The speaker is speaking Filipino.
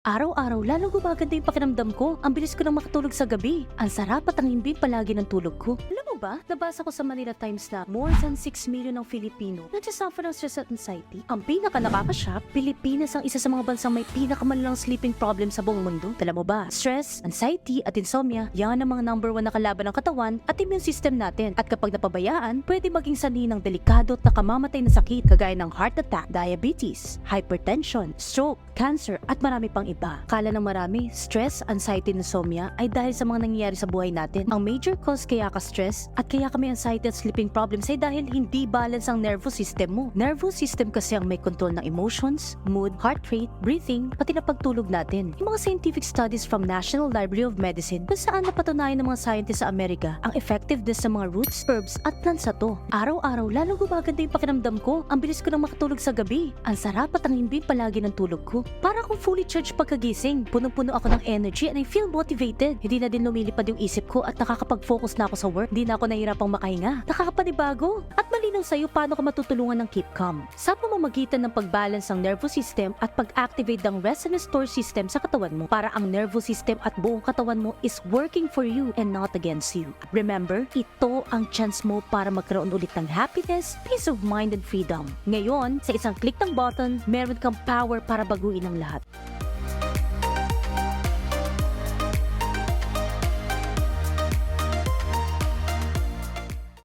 Araw-araw lalong gumaganda yung pakiramdam ko. Ang bilis ko nang makatulog sa gabi. Ang sarap at ang himbing palagi ng tulog ko. Alam mo ba, nabasa ko sa Manila Times na more than 6 million ng Filipino nagsasuffer ng stress at anxiety. Ang pinaka nakakashock, Pilipinas ang isa sa mga bansang may pinakamalalang sleeping problem sa buong mundo. Alam mo ba, stress, anxiety at insomnia, yan ang mga number 1 na kalaban ng katawan at immune system natin. At kapag napabayaan, pwede maging sanhi ng delikado at nakamamatay na sakit kagaya ng heart attack, diabetes, hypertension, stroke, cancer at marami pang iba. Kala ng marami, stress, anxiety, insomnia ay dahil sa mga nangyayari sa buhay natin. Ang major cause kaya ka stress at kaya kami anxiety at sleeping problems ay dahil hindi balance ang nervous system mo. Nervous system kasi ang may control ng emotions, mood, heart rate, breathing, pati na pagtulog natin. Yung mga scientific studies from National Library of Medicine kung saan napatunayan ng mga scientists sa Amerika ang effectiveness sa mga roots, herbs at plants na to. Araw-araw lalong gumaganda yung pakiramdam ko. Ang bilis ko nang makatulog sa gabi. Ang sarap at ang himbing palagi ng tulog ko. Para akong fully charged pagkagising. Punong-puno ako ng energy and I feel motivated. Hindi na din lumilipad yung isip ko at nakakapag-focus na ako sa work. Hindi na ako nahihirapang makahinga. Nakakapanibago. At malinaw sa'yo paano ka matutulungan ng keep calm. Sa pamamagitan ng pag-balance ng nervous system at pag-activate ng rest and restore system sa katawan mo para ang nervous system at buong katawan mo is working for you and not against you. Remember, ito ang chance mo para magkaroon ulit ng happiness, peace of mind and freedom. Ngayon, sa isang click ng button, meron kang power para baguhin ang lahat.